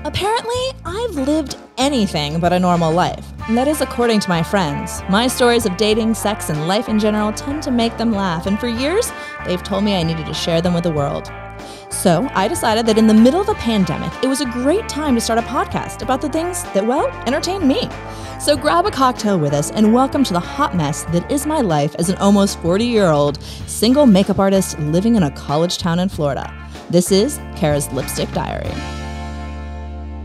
Apparently, I've lived anything but a normal life. And that is according to my friends. My stories of dating, sex, and life in general tend to make them laugh, and for years, they've told me I needed to share them with the world. So I decided that in the middle of a pandemic, it was a great time to start a podcast about the things that, well, entertain me. So grab a cocktail with us and welcome to the hot mess that is my life as an almost 40-year-old single makeup artist living in a college town in Florida. This is Kara's Lipstick Diary.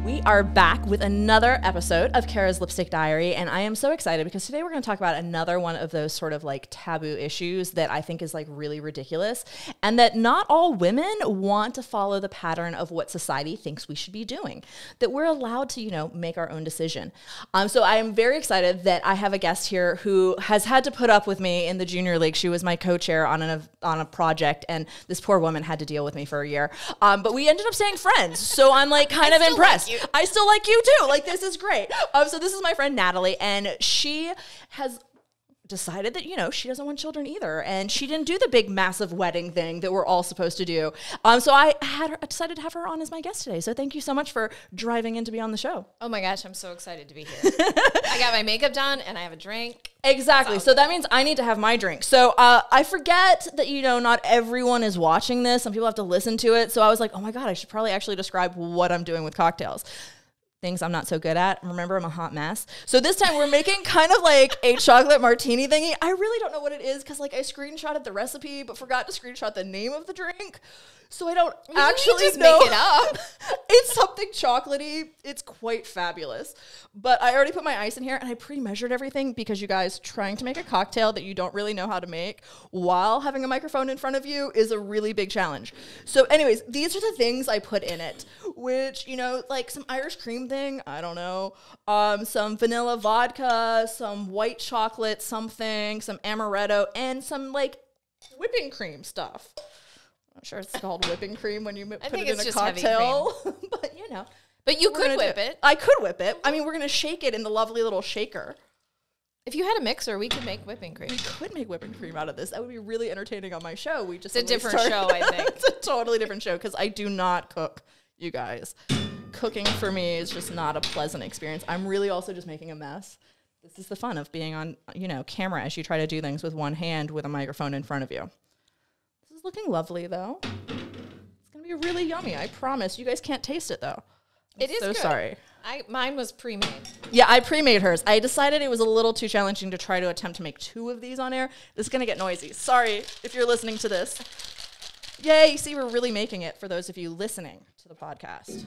We are back with another episode of Kara's Lipstick Diary, and I am so excited because today we're going to talk about another one of those sort of like taboo issues that I think is like really ridiculous, and that not all women want to follow the pattern of what society thinks we should be doing, that we're allowed to, make our own decision. So I am very excited that I have a guest here who has had to put up with me in the junior league. She was my co-chair on a project, and this poor woman had to deal with me for a year. But we ended up staying friends, so I'm like kind of impressed. I still like you too. Like, this is great. So this is my friend Natalie, and she has decided that, she doesn't want children either. And she didn't do the big, massive wedding thing that we're all supposed to do. So I decided to have her on as my guest today. So thank you so much for driving in to be on the show. Oh my gosh, I'm so excited to be here. I got my makeup done and I have a drink. Exactly. So that means I need to have my drink. So I forget that, not everyone is watching this. Some people have to listen to it. So I was like, oh my God, I should probably actually describe what I'm doing with cocktails. Things I'm not so good at. Remember, I'm a hot mess. So this time we're making kind of like a chocolate martini thingy. I really don't know what it is because I screenshotted the recipe but forgot to screenshot the name of the drink. So I don't actually just know. Make it up. It's something chocolatey. It's quite fabulous. But I already put my ice in here and I pre-measured everything because you guys, trying to make a cocktail that you don't really know how to make while having a microphone in front of you is a really big challenge. So anyways, these are the things I put in it, which, like some Irish cream thing, I don't know, some vanilla vodka, some white chocolate something, some amaretto, and some like whipping cream stuff. I'm not sure it's called whipping cream when you put it in a cocktail, but But you could whip it. I could whip it. I mean, we're going to shake it in the lovely little shaker. If you had a mixer, we could make whipping cream. We could make whipping cream out of this. That would be really entertaining on my show. It's a different show, I think. It's a totally different show because I do not cook, you guys. Cooking for me is just not a pleasant experience. I'm really also just making a mess. This is the fun of being on, camera as you try to do things with one hand with a microphone in front of you. This is looking lovely, though. It's going to be really yummy. I promise. You guys can't taste it, though. It is so good. Sorry. Mine was pre-made. Yeah, I pre-made hers. I decided it was a little too challenging to try to attempt to make 2 of these on air. This is going to get noisy. Sorry if you're listening to this. Yay, see, we're really making it for those of you listening to the podcast.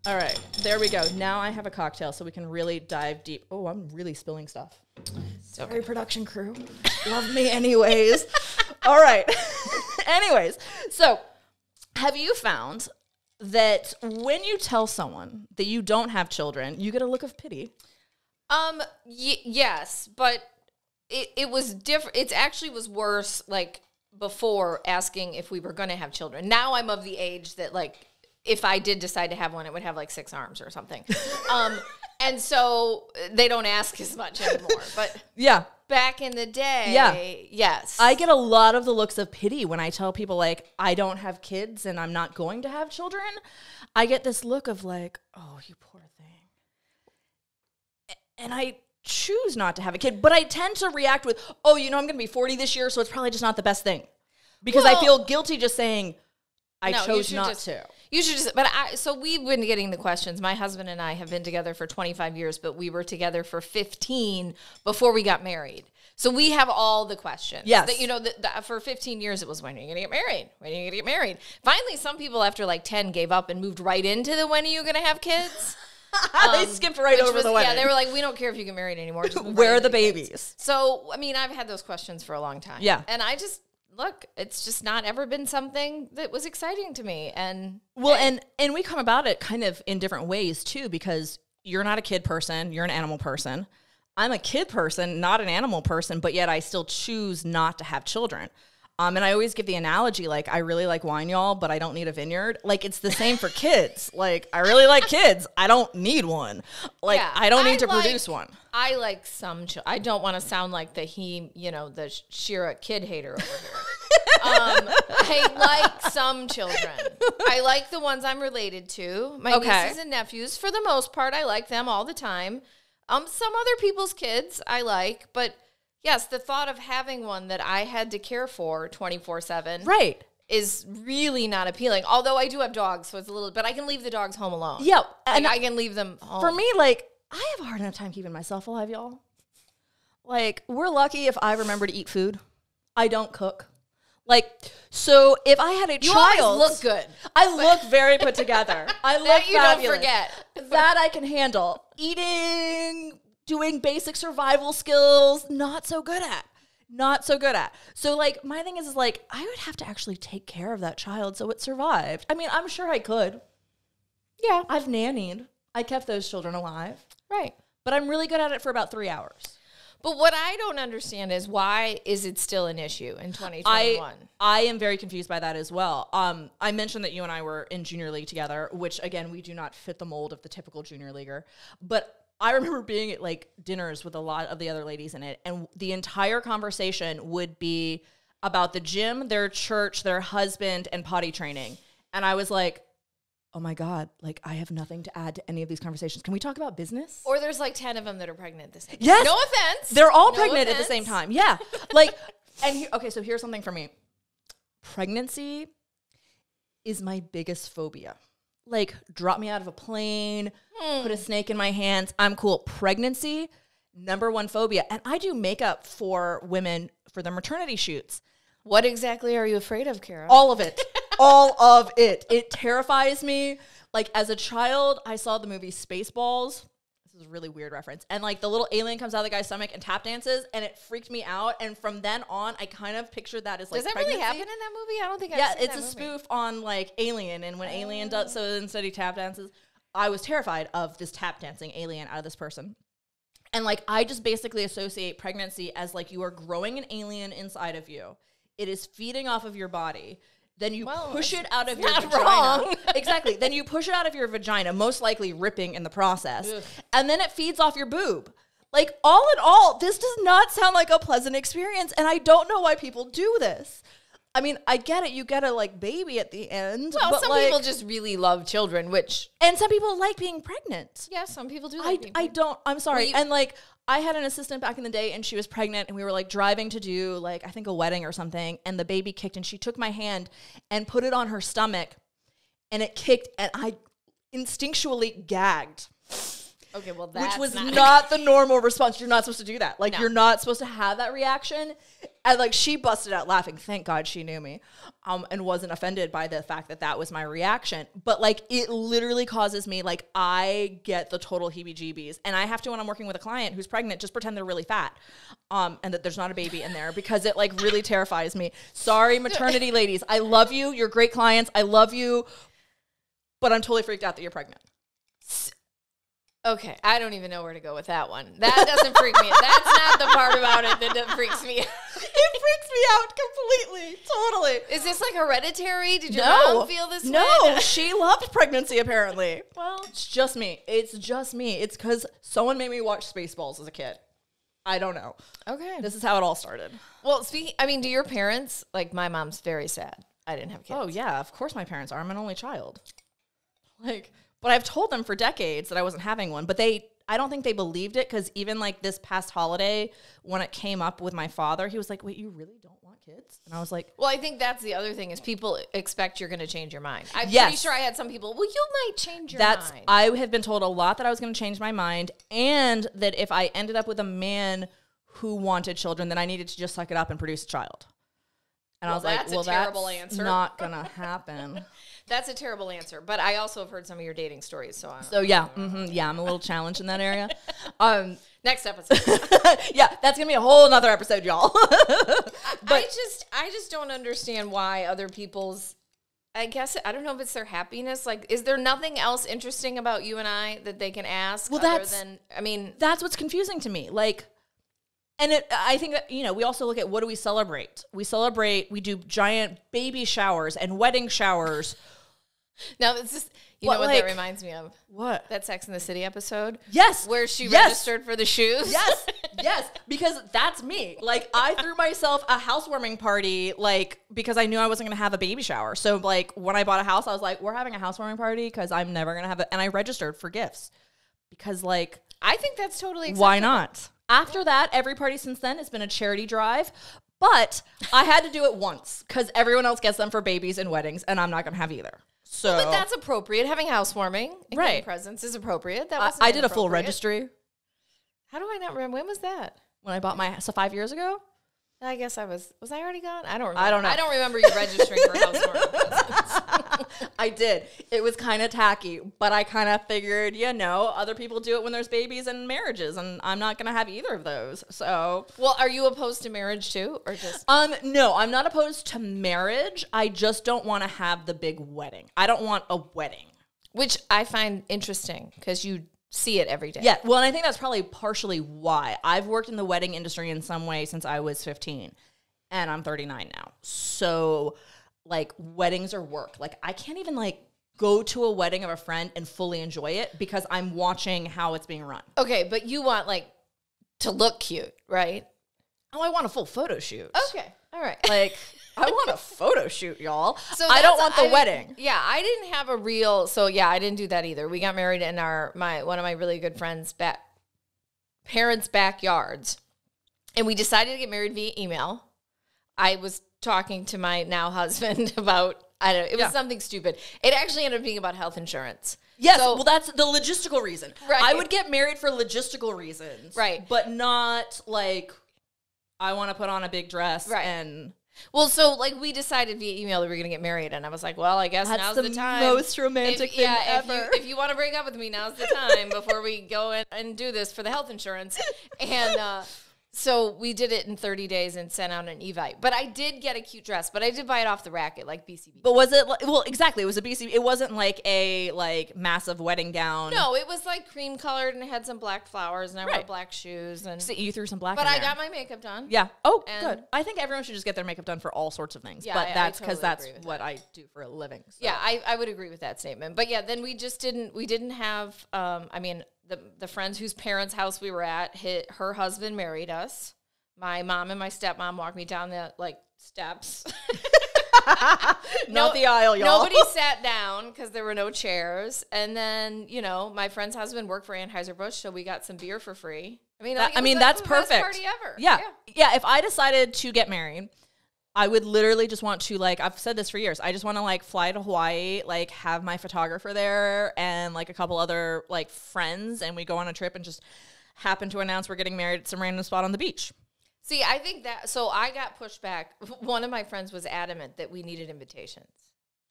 All right, there we go. Now I have a cocktail so we can really dive deep. Oh, I'm really spilling stuff. Sorry, production crew. Love me anyways. All right. Anyways, so have you found that when you tell someone that you don't have children, you get a look of pity? Yes, but it was different. It actually was worse, like, before asking if we were going to have children. Now I'm of the age that, like, if I did decide to have one, it would have, like, 6 arms or something. And so they don't ask as much anymore. But yeah, back in the day, yes. I get a lot of the looks of pity when I tell people, like, I don't have kids and I'm not going to have children. I get this look of, like, oh, you poor thing. And I choose not to have a kid, but I tend to react with, oh, I'm going to be 40 this year, so it's probably just not the best thing. Because I feel guilty just saying, I chose not to. You should just, so we've been getting the questions. My husband and I have been together for 25 years, but we were together for 15 before we got married. So we have all the questions. Yes. That, for 15 years, it was, when are you going to get married? When are you going to get married? Finally, some people after like 10 gave up and moved right into the when are you going to have kids? They skipped right over the wedding. Yeah, they were like, we don't care if you get married anymore. Just where are the babies? Kids. So, I mean, I've had those questions for a long time. Yeah. And I just, look, it's just not ever been something that was exciting to me. And we come about it kind of in different ways too, because you're not a kid person, you're an animal person. I'm a kid person, not an animal person, but yet I still choose not to have children. And I always give the analogy, like, I really like wine, y'all, but I don't need a vineyard. Like, it's the same for kids. Like, I really like kids. I don't need one. Like, yeah, I don't need to produce one. I like some children. I don't want to sound like the Shira kid hater over here. I like some children. I like the ones I'm related to. My nieces and nephews. For the most part, I like them all the time. Some other people's kids I like, but yes, the thought of having one that I had to care for 24/7 is really not appealing. Although I do have dogs, so it's a little, but I can leave the dogs home alone. Yeah. And I can leave them home. For me, like, I have a hard enough time keeping myself alive, y'all. Like, we're lucky if I remember to eat food. I don't cook. Like, so if I had a child, you always look good. I look very put together. I look that you fabulous. don't forget. That I can handle. Eating, doing basic survival skills, not so good at. Not so good at. So, like, my thing is like, I would have to actually take care of that child so it survived. I mean, I'm sure I could. Yeah. I've nannied. I kept those children alive. Right. But I'm really good at it for about 3 hours. But what I don't understand is why is it still an issue in 2021? I am very confused by that as well. I mentioned that you and I were in junior league together, which, again, we do not fit the mold of the typical junior leaguer. But I remember being at, like, dinners with a lot of the other ladies in it, and the entire conversation would be about the gym, their church, their husband, and potty training. And I was like, oh my God, like, I have nothing to add to any of these conversations. Can we talk about business? Or there's like 10 of them that are pregnant at the same time. Yes. No offense. They're all pregnant at the same time. Yeah. Like, and okay, so here's something for me. Pregnancy is my biggest phobia. Like, drop me out of a plane, put a snake in my hands, I'm cool. Pregnancy, #1 phobia. And I do makeup for women for their maternity shoots. What exactly are you afraid of, Kara? All of it. All of it. It terrifies me. Like, as a child, I saw the movie Spaceballs. This is a really weird reference. And, like, the little alien comes out of the guy's stomach and tap dances, and it freaked me out. And from then on, I kind of pictured that as, like, Does that pregnancy. really happen in that movie? I don't think I've seen it's that a movie. spoof on, like, Alien. And when Alien does, so instead he tap dances, I was terrified of this tap dancing alien out of this person. And, like, I just basically associate pregnancy as, like, you are growing an alien inside of you. It is feeding off of your body. Then you push it out of your vagina. Wrong. Exactly. Then you push it out of your vagina, most likely ripping in the process. Ugh. And then it feeds off your boob. Like, all in all, this does not sound like a pleasant experience. And I don't know why people do this. I mean, I get it. You get a, like, baby at the end. Well, but some like, people just really love children, which... And some people like being pregnant. Yeah, some people do like being I pregnant. don't. I'm sorry. Well, And, like, I had an assistant back in the day, and she was pregnant, and we were, like, driving to do, like, I think a wedding or something, and the baby kicked, and she took my hand and put it on her stomach, and it kicked, and I instinctually gagged. Okay, well, that's Which was not the normal response. You're not supposed to do that. Like, No. you're not supposed to have that reaction. And, like, she busted out laughing. Thank God she knew me and wasn't offended by the fact that that was my reaction. But, like, it literally causes me, like, I get the total heebie-jeebies. And I have to, when I'm working with a client who's pregnant, just pretend they're really fat and that there's not a baby in there because it, like, really terrifies me. Sorry, maternity ladies. I love you. You're great clients. I love you. But I'm totally freaked out that you're pregnant. Okay, I don't even know where to go with that one. That doesn't freak me out. That's not the part about it that freaks me out. It freaks me out completely. Totally. Is this like hereditary? Did your No. mom feel this way? No, she loved pregnancy, apparently. Well, It's just me. It's just me. It's because someone made me watch Spaceballs as a kid. I don't know. okay. This is how it all started. Well, do your parents, like my mom's very sad. I didn't have kids. Oh, yeah. Of course my parents are. I'm an only child. Like, but I've told them for decades that I wasn't having one. But I don't think they believed it because even, like, this past holiday, when it came up with my father, he was like, wait, you really don't want kids? And I was like, Well, I think that's the other thing is people expect you're going to change your mind. I'm Yes. pretty sure I had some people, well, you might change your mind. I have been told a lot that I was going to change my mind and that if I ended up with a man who wanted children, then I needed to just suck it up and produce a child. And I was like, well, terrible that's answer. not going to happen. That's a terrible answer. But I also have heard some of your dating stories. So Yeah, I'm a little challenged in that area. Next episode. Yeah, that's going to be a whole nother episode, y'all. I just don't understand why other people's, I guess, I don't know if it's their happiness. Like, is there nothing else interesting about you and I that they can ask That's what's confusing to me. Like, and I think that, we also look at what do we celebrate? We do giant baby showers and wedding showers. now it's just, You know what that reminds me of? What? That Sex and the City episode? Yes. Where she registered for the shoes? Yes. Yes. Because that's me. Like, I threw myself a housewarming party, like, because I knew I wasn't going to have a baby shower. So, like, when I bought a house, I was like, we're having a housewarming party because I'm never going to have it. And I registered for gifts because, like, I think that's totally acceptable. Why not? After that, every party since then has been a charity drive. But I had to do it once because everyone else gets them for babies and weddings, and I'm not going to have either. So, but that's appropriate. Having housewarming and getting presents is appropriate. That wasn't I did a full registry. How do I not remember? When was that? When I bought my house 5 years ago. I guess I was I already gone? I don't remember. I don't know. I don't remember you registering for housewarming presents. I did. It was kind of tacky, but I kind of figured, other people do it when there's babies and marriages, and I'm not going to have either of those. So, well, are you opposed to marriage too, or just? No, I'm not opposed to marriage. I just don't want to have the big wedding. I don't want a wedding, which I find interesting because you see it every day. Yeah, well, and I think that's probably partially why. I've worked in the wedding industry in some way since I was 15, and I'm 39 now. So, like, weddings are work. Like, I can't even, like, go to a wedding of a friend and fully enjoy it because I'm watching how it's being run. Okay, but you want, like, to look cute, right? Oh, I want a full photo shoot. Okay, all right. Like, I want a photo shoot, y'all. So I don't want the wedding. Yeah, I didn't have a real. So yeah, I didn't do that either. We got married in one of my really good friends' parents' backyards, and we decided to get married via email. I was talking to my now husband about it was something stupid. It actually ended up being about health insurance. Yes, well, that's the logistical reason. Right. I would get married for logistical reasons. Right. But not like I want to put on a big dress and. Well, so, like, we decided via email that we were going to get married, and I was like, well, I guess now's the time. That's the most romantic thing ever. If you want to break up with me, now's the time before we go in and do this for the health insurance. And so we did it in 30 days and sent out an Evite. But I did get a cute dress, but I did buy it off the rack at, like, BCB. But was it, well, exactly, it was a BCB. It wasn't, like, a, like, massive wedding gown. No, it was, like, cream-colored and it had some black flowers, and I wore black shoes. And so you threw some black But in I there. got my makeup done. Yeah. Oh, good. I think everyone should just get their makeup done for all sorts of things. Yeah, but that's because totally that's what I do for a living. So. Yeah, I would agree with that statement. But, yeah, then we didn't have, the friends whose parents' house we were at, her husband married us. My mom and my stepmom walked me down the, like, steps. Not the aisle, y'all. Nobody sat down because there were no chairs. And then, my friend's husband worked for Anheuser-Busch, so we got some beer for free. I mean, that's the perfect. Best party ever. Yeah, if I decided to get married, I would literally just want to, like, I've said this for years. I just want to, like, fly to Hawaii, like, have my photographer there and, like, a couple other, like, friends, and we go on a trip and just happen to announce we're getting married at some random spot on the beach. See, I think that, so I got pushed back. One of my friends was adamant that we needed invitations.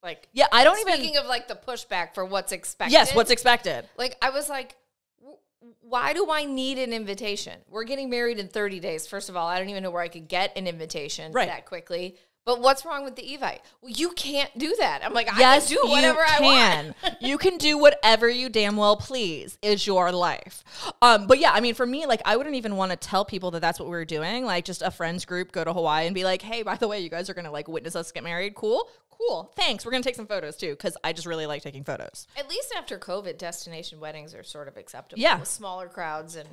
Like, yeah, I don't speaking of, like, the pushback for what's expected. Yes, what's expected. Like, I was like, why do I need an invitation? We're getting married in 30 days. First of all, I don't even know where I could get an invitation that quickly. But what's wrong with the Evite? Well, you can't do that. I'm like, yes, I can do whatever I want. You can do whatever you damn well please. Is your life. But yeah, I mean, for me, like, I wouldn't even want to tell people that that's what we were doing. Like, just a friends group, go to Hawaii and be like, hey, by the way, you guys are going to, like, witness us get married. Cool. Thanks. We're going to take some photos too, because I just really like taking photos. At least after COVID, destination weddings are sort of acceptable. Yeah. With smaller crowds and...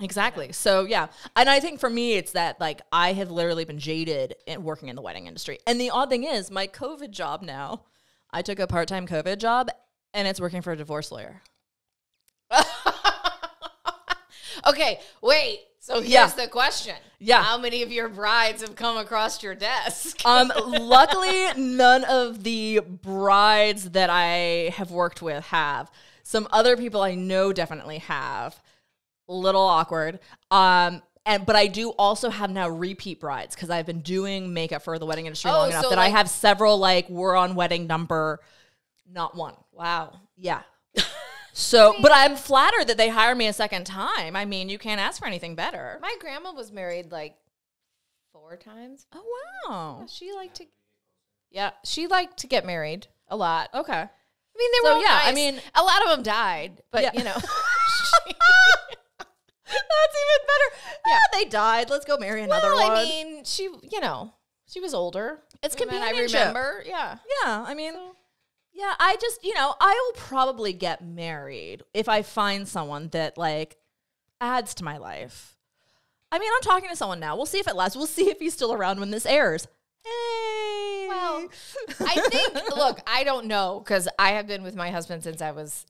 Exactly. So, yeah. And I think for me, it's that, like, I have literally been jaded in working in the wedding industry. And the odd thing is, my COVID job now, I took a part-time COVID job, and it's working for a divorce lawyer. Okay, wait. So here's the question. Yeah. How many of your brides have come across your desk? Luckily, none of the brides that I have worked with have. Some other people I know definitely have. Little awkward. But I do also have now repeat brides because I've been doing makeup for the wedding industry long enough that, like, I have several, like, we're on wedding number, not one. Wow. Yeah. So, but I'm flattered that they hire me a second time. I mean, you can't ask for anything better. My grandma was married like 4 times. Oh, wow. Yeah, she liked to get married a lot. Okay. I mean, they were all nice. I mean, a lot of them died, but yeah. That's even better. Yeah, they died. Let's go marry another one. I mean, she was older. It's companionship. I remember. Yeah. Yeah, I mean, Yeah, I just, I will probably get married if I find someone that, like, adds to my life. I mean, I'm talking to someone now. We'll see if it lasts. We'll see if he's still around when this airs. Hey. Well, I think, look, I don't know, because I have been with my husband since I was,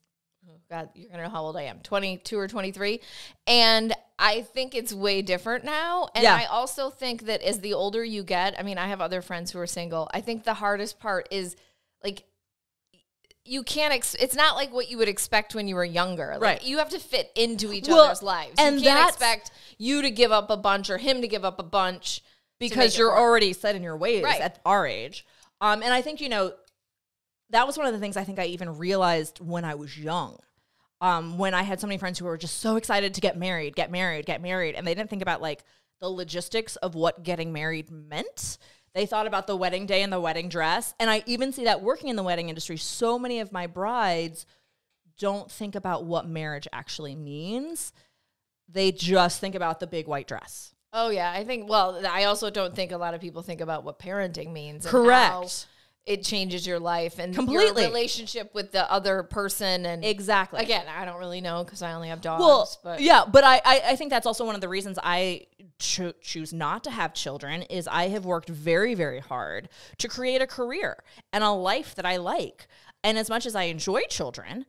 oh God, you're going to know how old I am, 22 or 23. And I think it's way different now. And I also think that as the older you get, I mean, I have other friends who are single. I think the hardest part is, like, you can't, it's not like what you would expect when you were younger. Like, right. You have to fit into each other's lives. And you can't expect you to give up a bunch or him to give up a bunch. Because you're already set in your ways at our age. And I think, that was one of the things I think I even realized when I was young. When I had so many friends who were just so excited to get married. And they didn't think about, like, the logistics of what getting married meant. They thought about the wedding day and the wedding dress. And I even see that working in the wedding industry, so many of my brides don't think about what marriage actually means. They just think about the big white dress. Oh, yeah. I also don't think a lot of people think about what parenting means. Correct. And how it changes your life and completely your relationship with the other person. And exactly. Again, I don't really know because I only have dogs. Well, but but I think that's also one of the reasons I choose not to have children is I have worked very, very hard to create a career and a life that I like. And as much as I enjoy children,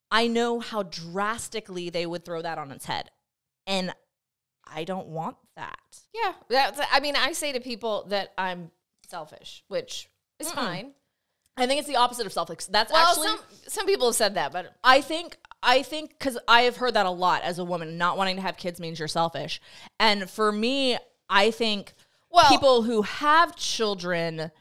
I know how drastically they would throw that on its head. And I don't want that. Yeah. I say to people that I'm selfish, which is fine. I think it's the opposite of selfish. That's some people have said that, but I think because I have heard that a lot as a woman, not wanting to have kids means you're selfish. And for me, I think people who have children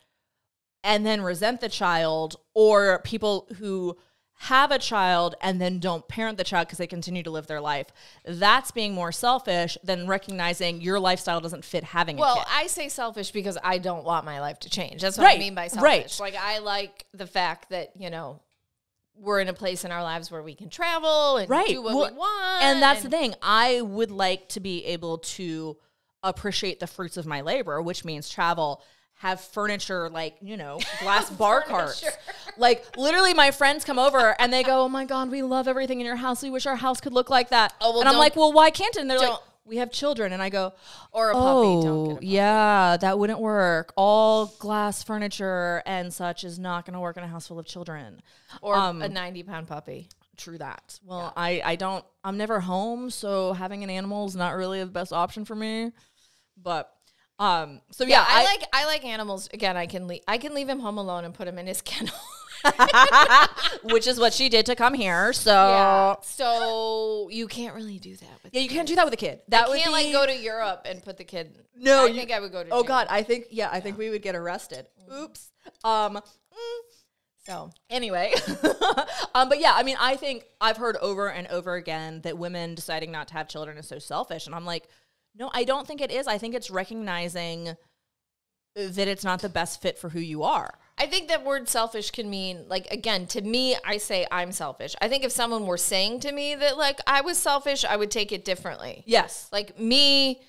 and then resent the child, or people who have a child and then don't parent the child because they continue to live their life, that's being more selfish than recognizing your lifestyle doesn't fit having a kid. Well, I say selfish because I don't want my life to change. That's what I mean by selfish. Right. Like, I like the fact that, we're in a place in our lives where we can travel and do what we want. And that's the thing. I would like to be able to appreciate the fruits of my labor, which means travel, have furniture, like, glass bar carts. Like, literally, my friends come over and they go, "Oh my God, we love everything in your house. We wish our house could look like that." Oh, well, and I'm like, "Well, why can't it?" And they're like, "We have children." And I go, "Or a puppy." Don't get a puppy. Yeah, that wouldn't work. All glass furniture and such is not going to work in a house full of children. Or a 90-pound puppy. True that. Well, yeah. I'm never home, so having an animal is not really the best option for me. But so yeah, I like animals. Again, I can leave him home alone and put him in his kennel. Which is what she did to come here. So you can't really do that with you can't do that with a kid. That I can't go to Europe and put the kid. No, I think I would go to jail. God, I think we would get arrested. Oops. So anyway, but yeah, I mean, I think I've heard over and over again that women deciding not to have children is so selfish, and I'm like, no, I don't think it is. I think it's recognizing that it's not the best fit for who you are. I think that word selfish can mean, like, again, to me, I say I'm selfish. I think if someone were saying to me that, like, I was selfish, I would take it differently. Yes. Like, me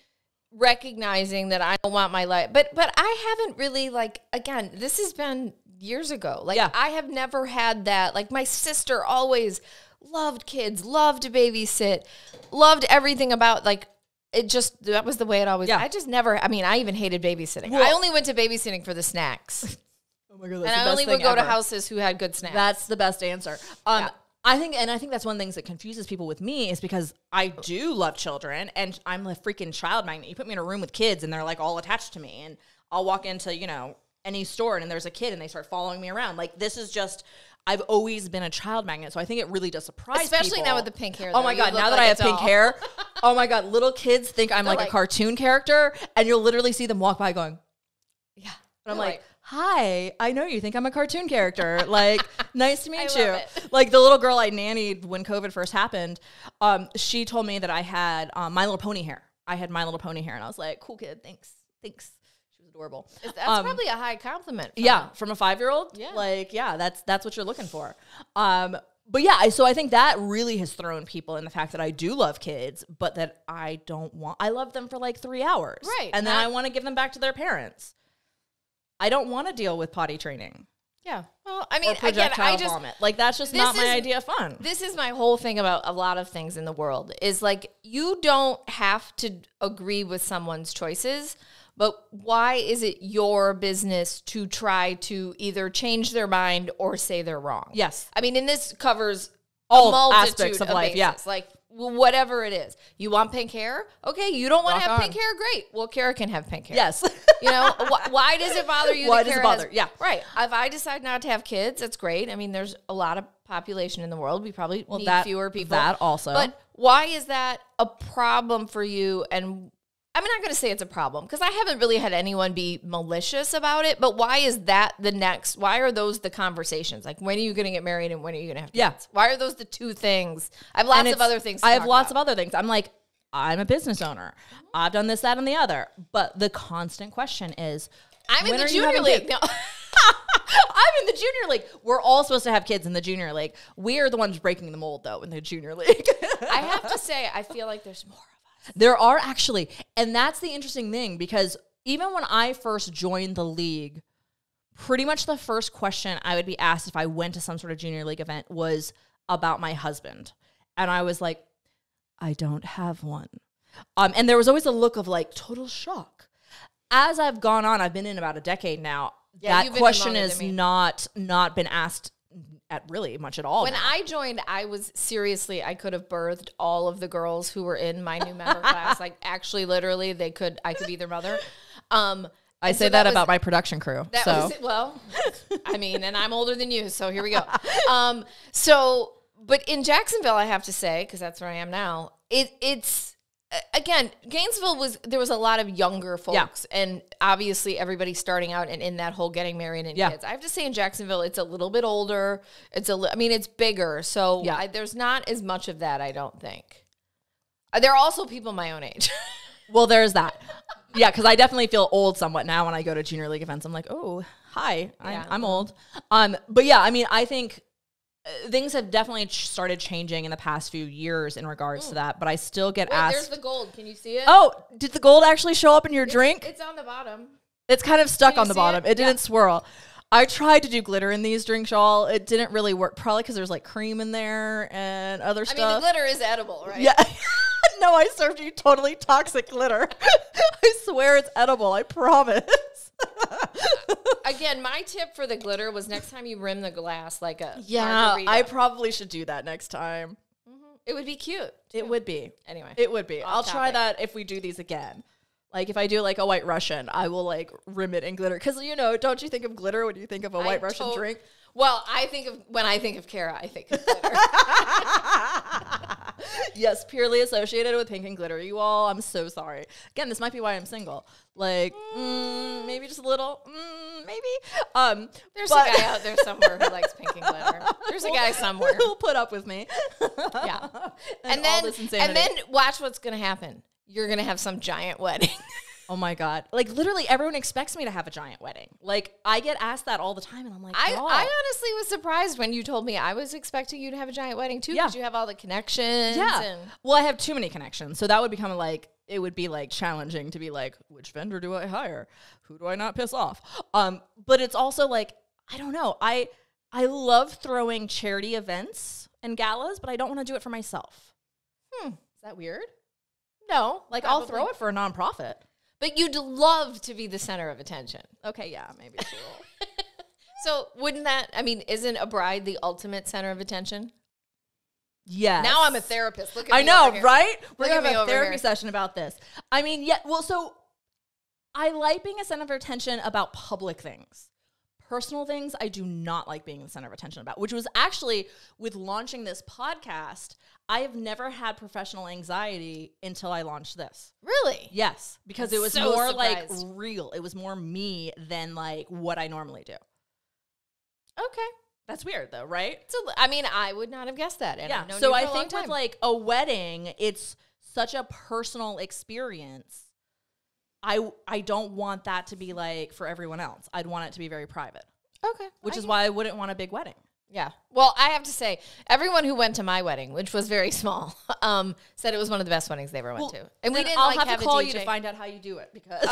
recognizing that I don't want my life. But I haven't really, like, again, this has been years ago. Like, I have never had that. Like, my sister always loved kids, loved to babysit, loved everything about, like, that was the way it always, I just never, I mean, I even hated babysitting. I only went to babysitting for the snacks. Oh my God, and I only would go to houses who had good snacks. That's the best answer. I think that's one of the things that confuses people with me is because I do love children and I'm a freaking child magnet. You put me in a room with kids and they're like all attached to me, and I'll walk into, any store and there's a kid and they start following me around. Like, this is just, I've always been a child magnet, so I think it really does surprise people. Especially now with the pink hair. Oh my God, now that I have pink hair, oh my God, little kids think I'm like a cartoon character, and you'll literally see them walk by going, yeah. And I'm like, hi, I know you think I'm a cartoon character. Like, nice to meet you. Like, the little girl I nannied when COVID first happened, she told me that I had My Little Pony hair. I had My Little Pony hair, and I was like, cool kid, thanks. Adorable. That's probably a high compliment. From a 5-year-old. Yeah. Like, yeah, that's what you're looking for. But yeah, so I think that really has thrown people in the fact that I do love kids, but that I love them for like 3 hours. Right. And then I want to give them back to their parents. I don't want to deal with potty training. Yeah. Well, I mean, or projectile again, vomit. Like, that's just not my idea of fun. This is my whole thing about a lot of things in the world is like, you don't have to agree with someone's choices, but why is it your business to try to either change their mind or say they're wrong? Yes. I mean, and this covers all a multitude aspects of life. bases. Yeah. Like, whatever it is. You want pink hair? Okay, you don't want to have on. pink hair? Great. Well, Kara can have pink hair. Yes. You know, why does it bother you? Why that does it Kara bother? has, Yeah. Right. If I decide not to have kids, that's great. I mean, there's a lot of population in the world. We probably need fewer people. That also. But why is that a problem for you? And I'm not going to say it's a problem because I haven't really had anyone be malicious about it. But why is that why are those the conversations? Like, when are you going to get married and when are you going to have kids? Yeah. Why are those the two things? I have lots of other things to I have talk lots about. of other things. I'm like, I'm a business owner. I've done this, that, and the other. But the constant question is, I'm in when the are you junior having league. kids? No. I'm in the junior league. We're all supposed to have kids in the junior league. We are the ones breaking the mold, though, in the junior league. I have to say, I feel like there's more of us. There are actually. And that's the interesting thing, because even when I first joined the league, pretty much the first question I would be asked if I went to some sort of junior league event was about my husband. And I was like, I don't have one. And there was always a look of like total shock. As I've gone on, I've been in about a decade now. Yeah, that question is not been asked at really much at all. When now. I joined, I was seriously, I could have birthed all of the girls who were in my new member class. Like, actually, literally, I could be their mother. I say that about my production crew. Well, I mean, and I'm older than you, so here we go. But in Jacksonville, I have to say, because that's where I am now, it's again, Gainesville there was a lot of younger folks, and obviously everybody starting out and in that whole getting married and kids. I have to say, in Jacksonville, it's a little bit older. It's bigger, so there's not as much of that, I don't think. There are also people my own age. Well, there's that. Yeah, because I definitely feel old somewhat now when I go to junior league events. I'm like, oh, hi, I'm old. But yeah, I mean, I think things have definitely started changing in the past few years in regards to that, but I still get asked. There's the gold. Can you see it? Oh, did the gold actually show up in your drink? It's on the bottom. It's kind of stuck on the bottom. It Didn't swirl. I tried to do glitter in these drinks, y'all. It didn't really work, probably because there's like cream in there and other stuff. I mean, the glitter is edible, right? Yeah. No, I served you totally toxic glitter. I swear it's edible. I promise. Again, my tip for the glitter was next time you rim the glass like a margarita. I probably should do that next time. Mm-hmm. It would be cute. Too. It would be. Anyway. It would be. I'll try that if we do these again. Like, if I do like a White Russian, I will like rim it in glitter. Because, don't you think of glitter when you think of a White Russian drink? Well, when I think of Kara, I think of glitter. Yes, purely associated with pink and glitter. You all, I'm so sorry. Again, this might be why I'm single. Like, maybe just a little, maybe. There's a guy out there somewhere who likes pink and glitter. There's a guy somewhere who'll put up with me. Yeah, and then watch what's gonna happen. You're gonna have some giant wedding. Oh my God. Like, literally everyone expects me to have a giant wedding. Like, I get asked that all the time, and I'm like, I honestly was surprised when you told me. I was expecting you to have a giant wedding too, because you have all the connections. Yeah. Well, I have too many connections. So that would become like, it would be like challenging to be like, which vendor do I hire? Who do I not piss off? But it's also like, I don't know. I love throwing charity events and galas, but I don't want to do it for myself. Is that weird? No. Like, probably. I'll throw it for a nonprofit. But you'd love to be the center of attention. Okay, yeah, maybe it's a little. So isn't a bride the ultimate center of attention? Yes. Now I'm a therapist. Look at me. I know, over here. right? We're Look going to have a therapy here. session about this. I mean, yeah, well, so I like being a center of attention about public things. Personal things, I do not like being the center of attention about, which was actually, with launching this podcast, I have never had professional anxiety until I launched this. Really? Yes, because it was so more surprised. like real. It was more me than like what I normally do. Okay. That's weird though, right? So, I mean, I would not have guessed that. And yeah. So I think with like a wedding, it's such a personal experience. I don't want that to be like for everyone else. I'd want it to be very private. Okay. Which is why I wouldn't want a big wedding. Yeah. Well, I have to say, everyone who went to my wedding, which was very small, said it was one of the best weddings they ever went to. And we didn't I'll like have to call a DJ. you to find out how you do it because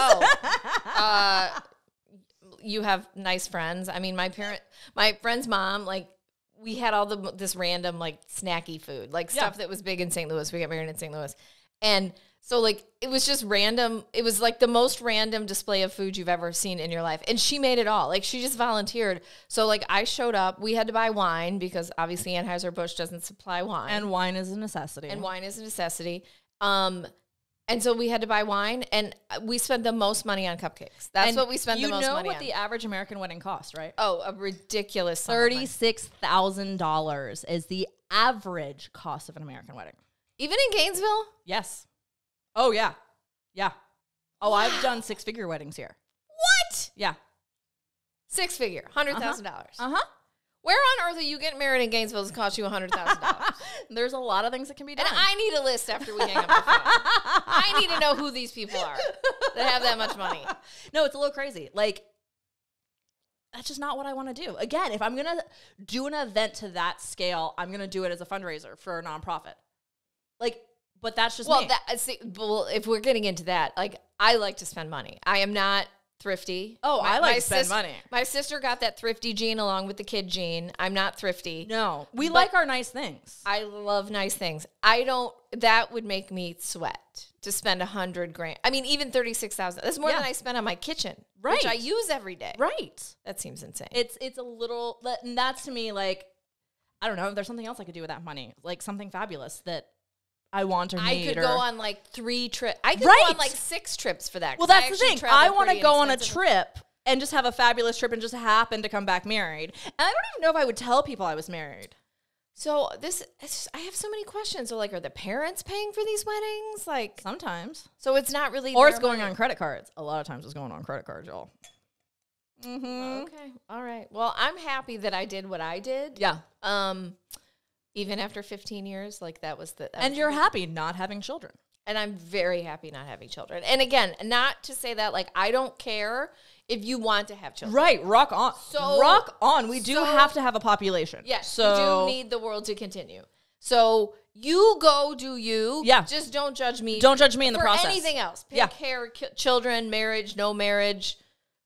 you have nice friends. I mean, my friend's mom, like, we had all this random, like, snacky food, like stuff that was big in St. Louis. We got married in St. Louis. And so, like, it was just random. It was, like, the most random display of food you've ever seen in your life. And she made it all. Like, she just volunteered. So, like, I showed up. We had to buy wine because, obviously, Anheuser-Busch doesn't supply wine. And wine is a necessity. And so we had to buy wine, and we spent the most money on cupcakes. That's what we spent the most money on. You know what the average American wedding costs, right? Oh, a ridiculous sum. $36,000 is the average cost of an American wedding. Even in Gainesville? Yes. Oh, yeah. Yeah. Oh, wow. I've done 6-figure weddings here. What? Yeah. 6-figure, $100,000. Uh-huh. Where on earth are you getting married in Gainesville that cost you $100,000? There's a lot of things that can be done. And I need a list after we hang up the phone. I need to know who these people are that have that much money. No, it's a little crazy. Like, that's just not what I want to do. Again, if I'm going to do an event to that scale, I'm going to do it as a fundraiser for a nonprofit. Like, but that's just me. Well, if we're getting into that, like, I like to spend money. I am not thrifty. Oh, I like to spend money. My sister got that thrifty gene along with the kid gene. I'm not thrifty. No. We like our nice things. I love nice things. That would make me sweat to spend $100,000. I mean, even $36,000. That's more than I spend on my kitchen, which I use every day. Right. That seems insane. It's a little, and that's to me, like, I don't know, if there's something else I could do with that money, like something fabulous that I want or need. I could go on like 3 trips. I could go on like 6 trips for that. Well, that's the thing. I want to go on a trip and just have a fabulous trip and just happen to come back married. And I don't even know if I would tell people I was married. So I have so many questions. So, like, are the parents paying for these weddings? Like, sometimes. So it's not really. Or it's going on credit cards. A lot of times it's going on credit cards, y'all. Mm-hmm. Okay. All right. Well, I'm happy that I did what I did. Yeah. Even after 15 years, like, that was the... And you're happy not having children. And I'm very happy not having children. And again, not to say that, like, I don't care if you want to have children. Right. Rock on. So, rock on. We do have to have a population. Yes. So, we do need the world to continue. So you go do you. Yeah. Just don't judge me. Don't judge me in the process. Anything else. Pick hair, children, marriage, no marriage.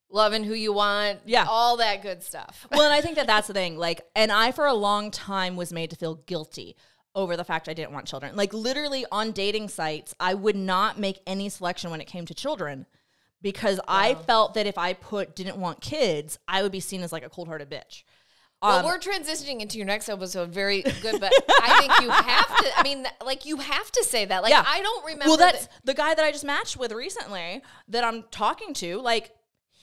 Loving who you want, all that good stuff. Well, and I think that that's the thing. Like, and I, for a long time, was made to feel guilty over the fact I didn't want children. Like, literally on dating sites, I would not make any selection when it came to children because I felt that if I didn't want kids, I would be seen as like a cold-hearted bitch. Well, we're transitioning into your next episode. Very good, but I think you have to. I mean, like, you have to say that. Like, I don't remember. Well, that's the guy that I just matched with recently that I'm talking to. Like,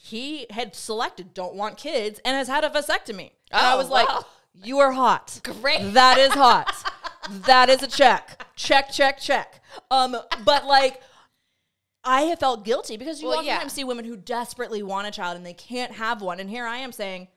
he had selected don't want kids and has had a vasectomy. And I was like, you are hot. Great. That is hot. That is a check. Check, check, check. But like, I have felt guilty because you oftentimes see women who desperately want a child and they can't have one. And here I am saying,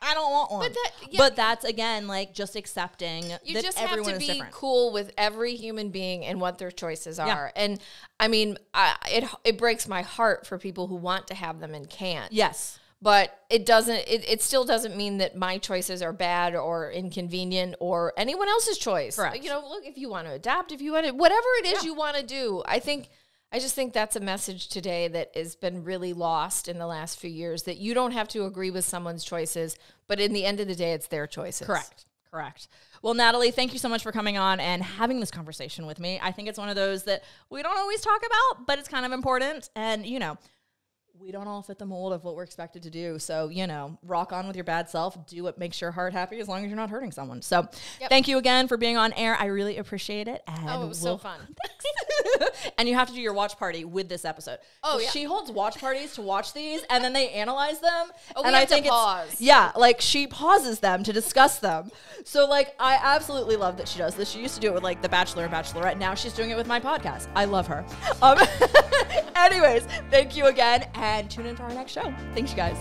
I don't want one. But that's, again, like, just accepting that everyone is different. You just have to be cool with every human being and what their choices are. And, I mean, it breaks my heart for people who want to have them and can't. Yes. But it still doesn't mean that my choices are bad or inconvenient or anyone else's choice. Correct. You know, look, if you want to adopt, if you want to, whatever it is you want to do, I just think that's a message today that has been really lost in the last few years, that you don't have to agree with someone's choices, but in the end of the day, it's their choices. Correct. Well, Natalie, thank you so much for coming on and having this conversation with me. I think it's one of those that we don't always talk about, but it's kind of important. And, you know, we don't all fit the mold of what we're expected to do. So, you know, rock on with your bad self. Do what makes your heart happy as long as you're not hurting someone. So thank you again for being on air. I really appreciate it. And it was so fun. And you have to do your watch party with this episode. Oh, yeah. She holds watch parties to watch these, and then they analyze them. Oh, and I think to pause. Like, she pauses them to discuss them. So, like, I absolutely love that she does this. She used to do it with, like, The Bachelor and Bachelorette. Now she's doing it with my podcast. I love her. Anyways, thank you again, and tune in to our next show. Thanks, you guys.